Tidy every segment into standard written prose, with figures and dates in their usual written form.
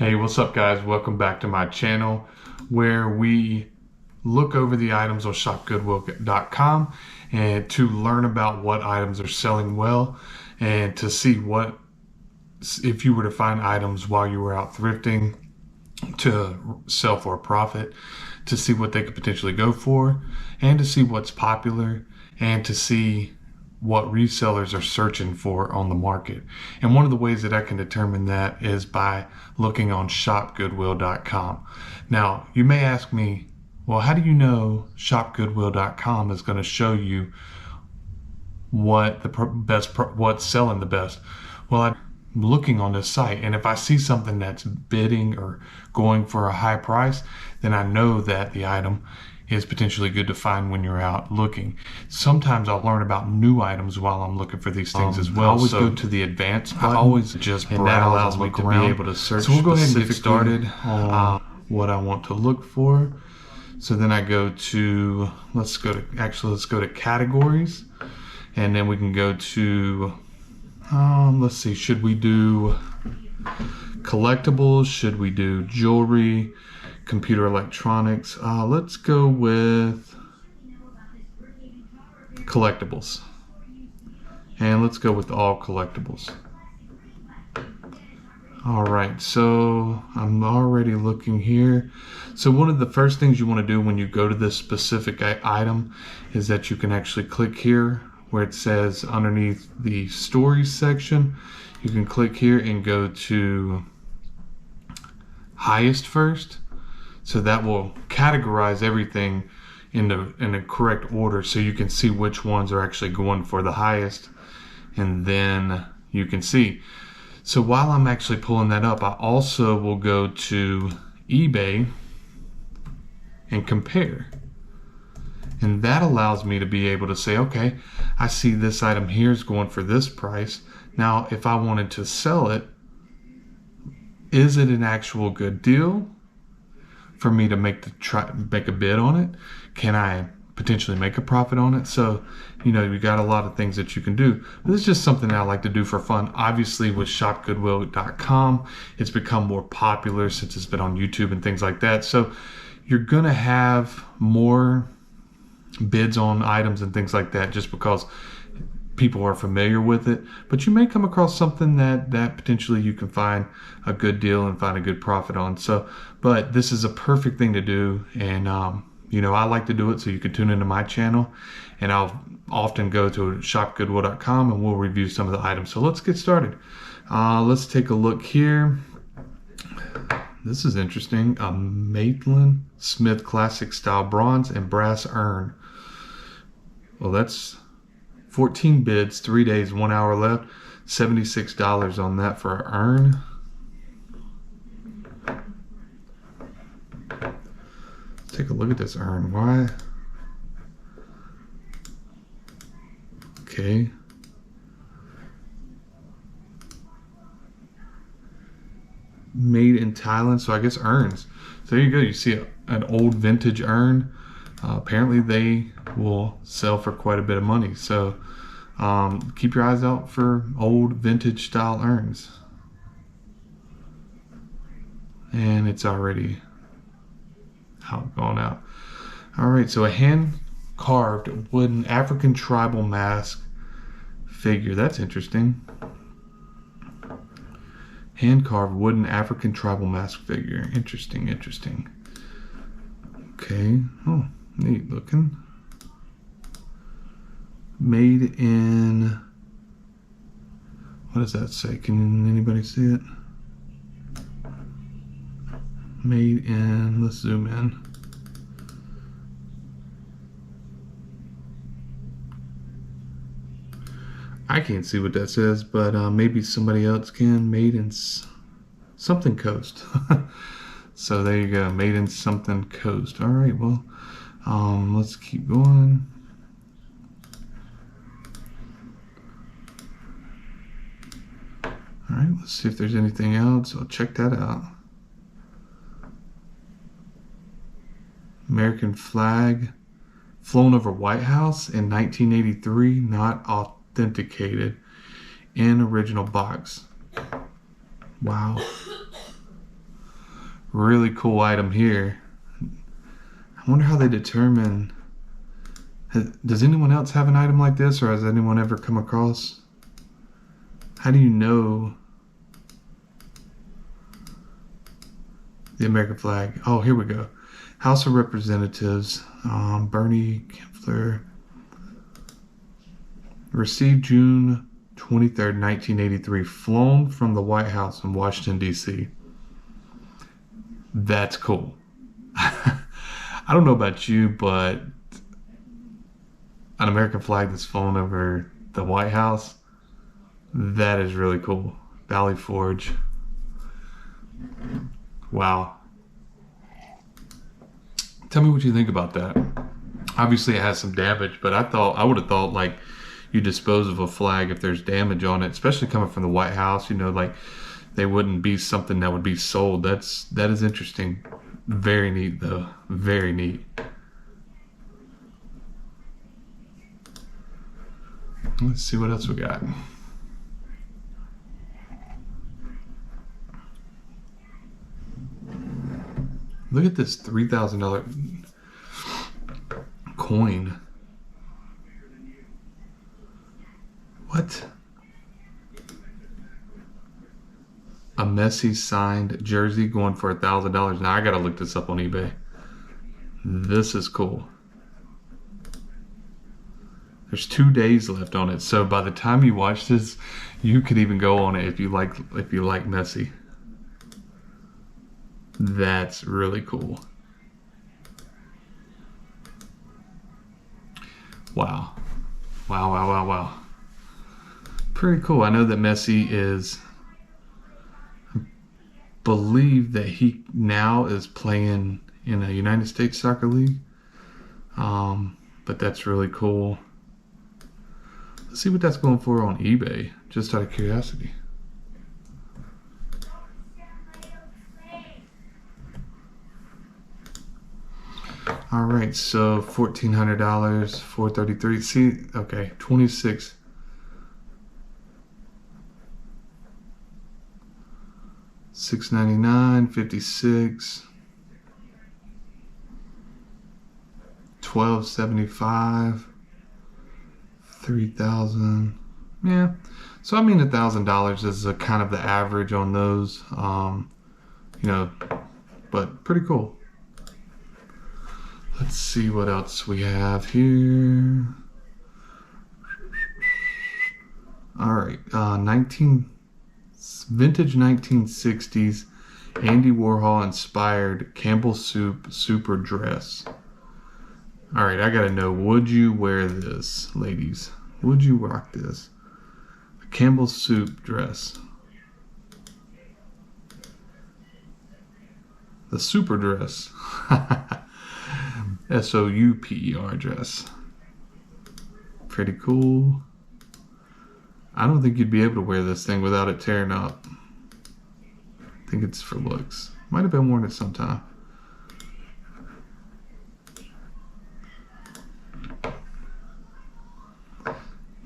Hey, what's up guys? Welcome back to my channel where we look over the items on shopgoodwill.com and to learn about what items are selling well and to see what, if you were to find items while you were out thrifting to sell for a profit, to see what they could potentially go for and to see what's popular and to see what resellers are searching for on the market. And one of the ways that I can determine that is by looking on shopgoodwill.com. Now, you may ask me, well, how do you know shopgoodwill.com is going to show you what what's selling the best? Well, I'm looking on this site, and if I see something that's bidding or going for a high price, then I know that the item is potentially good to find when you're out looking. Sometimes I'll learn about new items while I'm looking for these things as well. I always go to the advanced button. I always just browse, and that allows me to be able to search. So we'll go ahead and get started on what I want to look for. So then I go to, let's go to categories, and then we can go to, let's see, should we do collectibles? Should we do jewelry? Computer electronics? Let's go with collectibles. And let's go with all collectibles. All right, so I'm already looking here. So one of the first things you want to do when you go to this specific item is that you can actually click here where it says underneath the stories section. You can click here and go to highest first. So that will categorize everything in the correct order, so you can see which ones are actually going for the highest, and then you can see. So while I'm actually pulling that up, I also will go to eBay and compare. And that allows me to be able to say, okay, I see this item here is going for this price. Now, if I wanted to sell it, is it an actual good deal for me to make a bid on it? Can I potentially make a profit on it? So, you got a lot of things that you can do. But this is just something that I like to do for fun. Obviously, with shopgoodwill.com, it's become more popular since it's been on YouTube and things like that. So you're gonna have more bids on items and things like that just because people are familiar with it, but you may come across something that potentially you can find a good deal and find a good profit on. So, but this is a perfect thing to do, and I like to do it, so you can tune into my channel, and I'll often go to shopgoodwill.com and we'll review some of the items. So let's get started. Let's take a look here. This is interesting. A Maitland Smith classic style bronze and brass urn. Well, that's 14 bids, 3 days, 1 hour left, $76 on that for an urn. Let's take a look at this urn. Why? Okay. Made in Thailand, so I guess urns. So there you go. You see an old vintage urn. Apparently they will sell for quite a bit of money. So keep your eyes out for old vintage style urns. And it's already gone out. All right, so a hand carved wooden African tribal mask figure. That's interesting. Hand carved wooden African tribal mask figure. Interesting. Okay. Oh, neat looking. Made in, what does that say? Can anybody see it? Made in, let's zoom in. I can't see what that says, but maybe somebody else can. Made in something coast. So there you go, made in something coast. All right, well, let's keep going. All right, let's see if there's anything else. I'll check that out. American flag flown over White House in 1983, not authenticated in original box. Wow. Really cool item here. I wonder how they determine. Does anyone else have an item like this, or has anyone ever come across? How do you know the American flag? Oh, here we go. House of Representatives, Bernie Kempler. Received June 23rd, 1983. Flown from the White House in Washington, D.C. That's cool. I don't know about you, but an American flag that's flown over the White House, that is really cool. Valley Forge. Wow. Tell me what you think about that. Obviously, it has some damage, but I would have thought like you dispose of a flag if there's damage on it, especially coming from the White House. You know, like they wouldn't be something that would be sold. That is interesting. Very neat, though. Very neat. Let's see what else we got. Look at this $3,000 coin. What? A Messi signed jersey going for $1,000. Now I gotta look this up on eBay. This is cool. There's 2 days left on it, so by the time you watch this, you could even go on it if you like Messi. That's really cool. Wow. Wow. Pretty cool. I know that Messi is, I believe that he now is playing in a United States Soccer League. But that's really cool. Let's see what that's going for on eBay, just out of curiosity. All right, so $1,400, $433. See, okay, 26. $699, 56. 1275. 3,000. Yeah. So I mean, $1,000 is a kind of the average on those. You know, but pretty cool. Let's see what else we have here. All right, vintage 1960s Andy Warhol inspired Campbell Soup super dress. All right, I gotta know, would you wear this, ladies? Would you rock this? A Campbell Soup dress. The super dress. SOUPER dress. Pretty cool. I don't think you'd be able to wear this thing without it tearing up. I think it's for looks. Might have been worn at some time.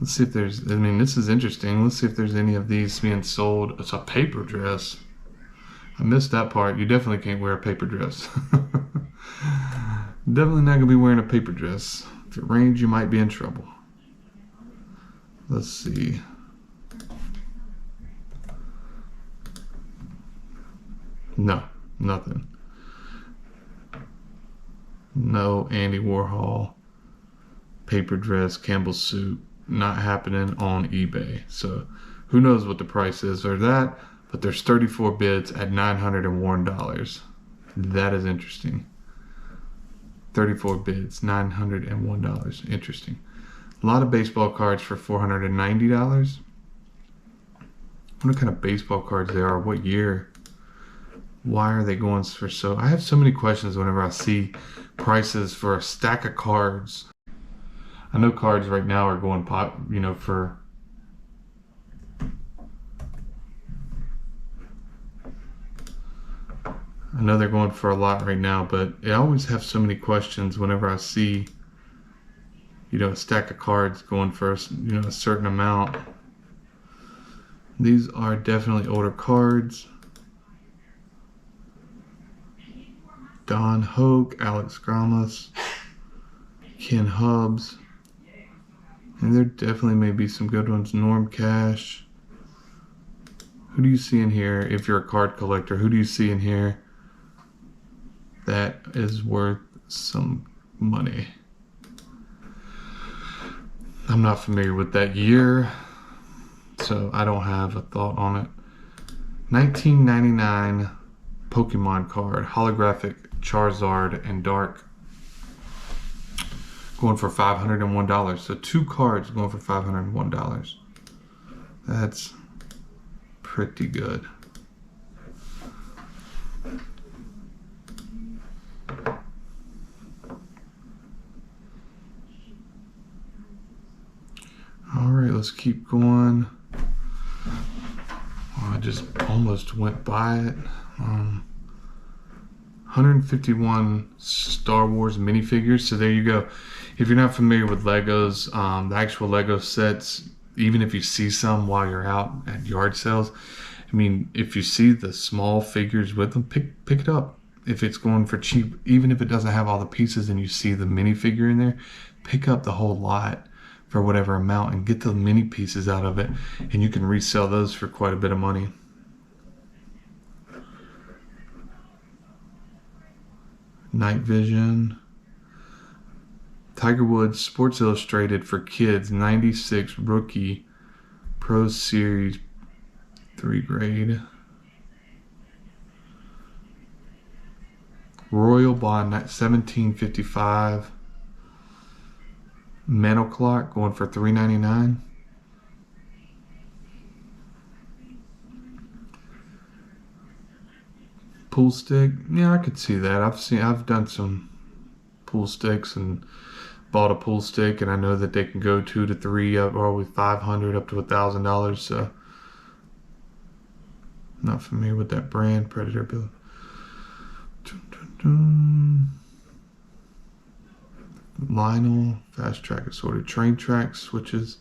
Let's see if there's, I mean, this is interesting. Let's see if there's any of these being sold. It's a paper dress. I missed that part. You definitely can't wear a paper dress. Definitely not going to be wearing a paper dress. If it rains, you might be in trouble. Let's see. No, nothing. No Andy Warhol paper dress, Campbell Soup. Not happening on eBay. So who knows what the price is or that, but there's 34 bids at $901. That is interesting. 34 bids, $901. Interesting. A lot of baseball cards for $490. What kind of baseball cards they are? What year? Why are they going for so? I have so many questions whenever I see prices for a stack of cards. I know cards right now are going pop, you know, for I know they're going for a lot right now, but I always have so many questions whenever I see, you know, a stack of cards going for, you know, a certain amount. These are definitely older cards. Don Hoke, Alex Gramos, Ken Hubbs. And there definitely may be some good ones. Norm Cash. Who do you see in here? If you're a card collector, who do you see in here that is worth some money? I'm not familiar with that year, so I don't have a thought on it. 1999 Pokemon card, holographic Charizard and Dark, going for $501. So 2 cards going for $501. That's pretty good. All right, let's keep going. Oh, I just almost went by it. 151 Star Wars minifigures. So there you go. If you're not familiar with Legos, the actual Lego sets, even if you see some while you're out at yard sales, I mean, if you see the small figures with them, pick it up. If it's going for cheap, even if it doesn't have all the pieces and you see the minifigure in there, pick up the whole lot for whatever amount and get the mini pieces out of it, and you can resell those for quite a bit of money. Night Vision. Tiger Woods Sports Illustrated for Kids 96 Rookie Pro Series 3 grade. Royal Bond 1755. Metal Clock going for $3.99. Pool stick, yeah, I could see that. I've done some pool sticks and bought a pool stick, and I know that they can go 2 to 3 up, or with $500 up to $1,000. So, not familiar with that brand. Predator Bill. Lionel, Fast Track Assorted Train Tracks, switches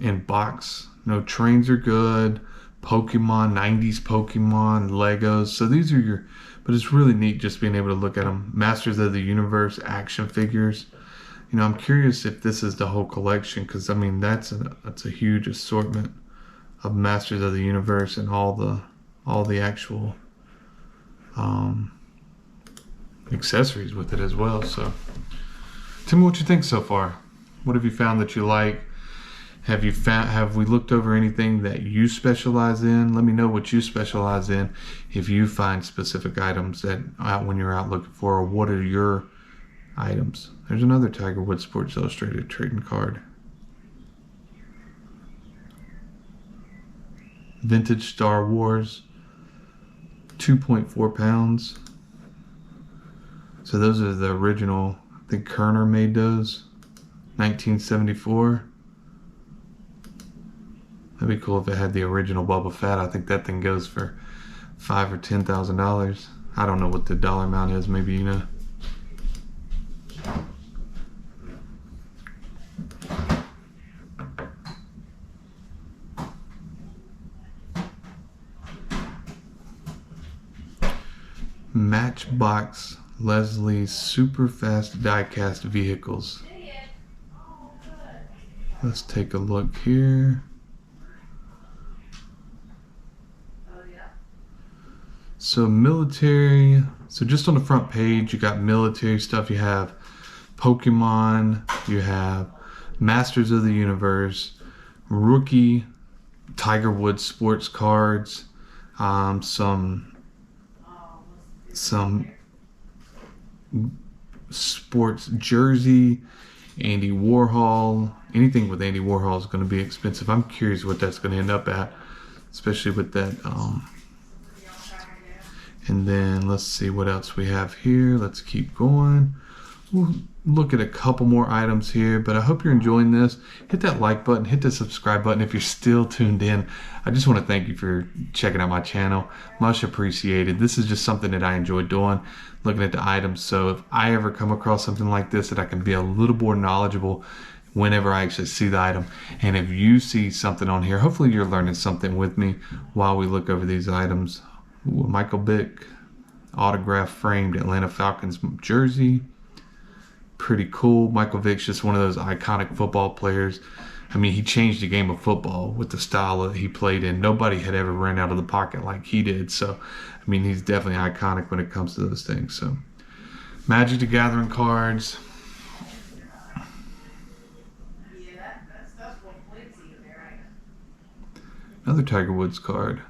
in box. No, trains are good. Pokemon, 90s Pokemon, Legos. So these are your, but it's really neat just being able to look at them. Masters of the Universe action figures. You know, I'm curious if this is the whole collection, because I mean that's a huge assortment of Masters of the Universe and all the actual accessories with it as well. So tell me what you think so far. What have you found that you like? Have we looked over anything that you specialize in? Let me know what you specialize in. If you find specific items that when you're out looking for, or what are your items? There's another Tiger Woods Sports Illustrated trading card. Vintage Star Wars, 2.4 pounds. So those are the original. I think Kerner made those, 1974. That'd be cool if it had the original Boba Fett. I think that thing goes for $5,000 or $10,000. I don't know what the dollar amount is. Maybe you know. Matchbox Leslie's super fast die-cast vehicles. Let's take a look here. So military, so just on the front page, you got military stuff. You have Pokemon, you have Masters of the Universe, Rookie, Tiger Woods sports cards, some sports jersey, Andy Warhol. Anything with Andy Warhol is going to be expensive. I'm curious what that's going to end up at, especially with that. And then let's see what else we have here. Let's keep going. We'll look at a couple more items here, but I hope you're enjoying this. Hit that like button, hit the subscribe button if you're still tuned in. I just want to thank you for checking out my channel. Much appreciated. This is just something that I enjoy doing, looking at the items. So if I ever come across something like this, that I can be a little more knowledgeable whenever I actually see the item. And if you see something on here, hopefully you're learning something with me while we look over these items. Ooh, Michael Bick. autograph framed Atlanta Falcons jersey. Pretty cool. Michael Vick's just one of those iconic football players. I mean, he changed the game of football with the style that he played in. Nobody had ever ran out of the pocket like he did. So, I mean, he's definitely iconic when it comes to those things. So, Magic the Gathering cards. Another Tiger Woods card.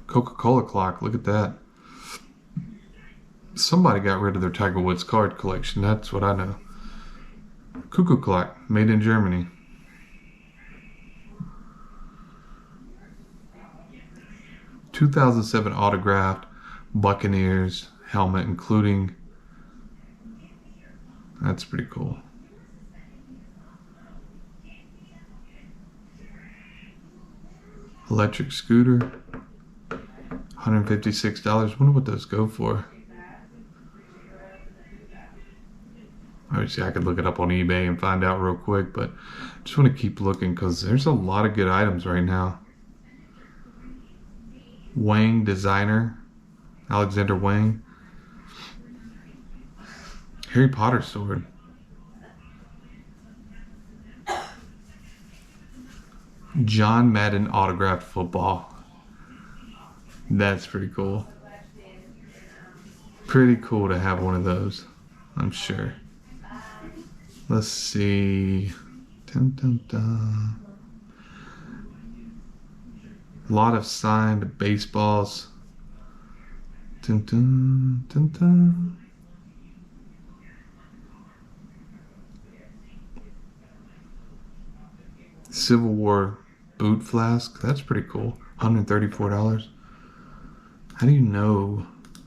Coca-Cola clock. Look at that. Somebody got rid of their Tiger Woods card collection. That's what I know. Cuckoo clock, made in Germany. (2007) autographed Buccaneers helmet, including. That's pretty cool. Electric scooter, $156. Wonder what those go for. Obviously, I could look it up on eBay and find out real quick, but I just want to keep looking because there's a lot of good items right now. Wang designer, Alexander Wang. Harry Potter sword. John Madden autographed football. That's pretty cool. Pretty cool to have one of those, I'm sure. Let's see. Dun, dun, dun. A lot of signed baseballs. Dun, dun, dun, dun. Civil War boot flask. That's pretty cool. $134. How do you know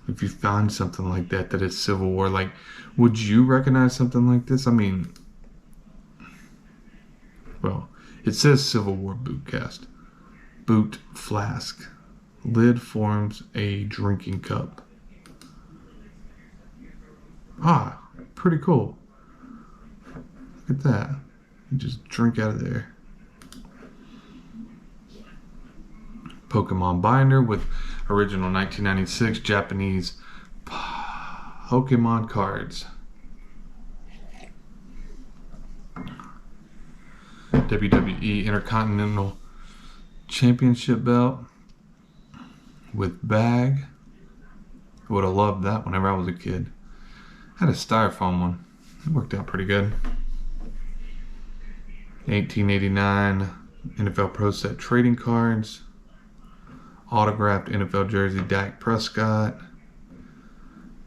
if you find something like that it's Civil War? Like, would you recognize something like this? I mean, well, it says Civil War boot cast. Boot flask. Lid forms a drinking cup. Ah, pretty cool. Look at that. You just drink out of there. Pokemon binder with original 1996 Japanese Pokemon cards. WWE Intercontinental Championship belt with bag. I would have loved that whenever I was a kid. I had a styrofoam one. It worked out pretty good. 1889 NFL Pro Set trading cards. Autographed NFL jersey Dak Prescott.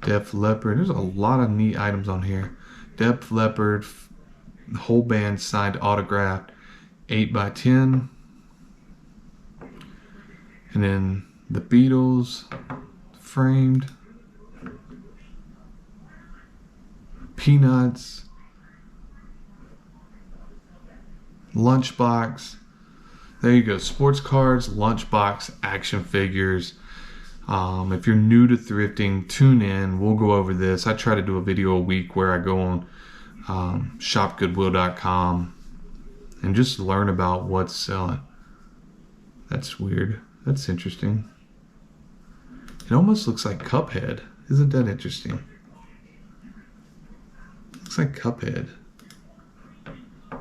Def Leppard. There's a lot of neat items on here. Def Leppard, whole band signed autographed 8x10. And then the Beatles framed. Peanuts. Lunchbox. There you go. Sports cards, lunchbox, action figures. If you're new to thrifting, tune in. We'll go over this. I try to do a video a week where I go on shopgoodwill.com and just learn about what's selling. That's weird. That's interesting. It almost looks like Cuphead. Isn't that interesting? Looks like Cuphead.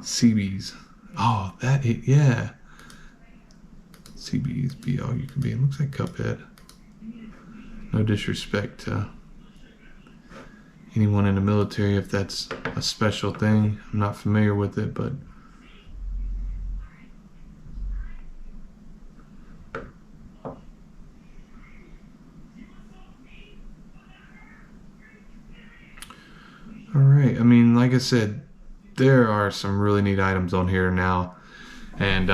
CBs. Oh, yeah. CBs, be all you can be. It looks like Cuphead. No disrespect to anyone in the military if that's a special thing. I'm not familiar with it, but alright, I mean, like I said, there are some really neat items on here now, and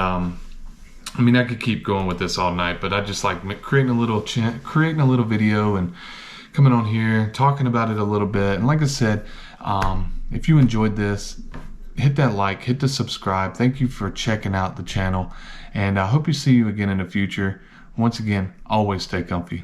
I mean, I could keep going with this all night, but I just like creating a little video and coming on here, talking about it a little bit. And like I said, if you enjoyed this, hit that like, hit the subscribe. Thank you for checking out the channel, and I hope to see you again in the future. Once again, always stay comfy.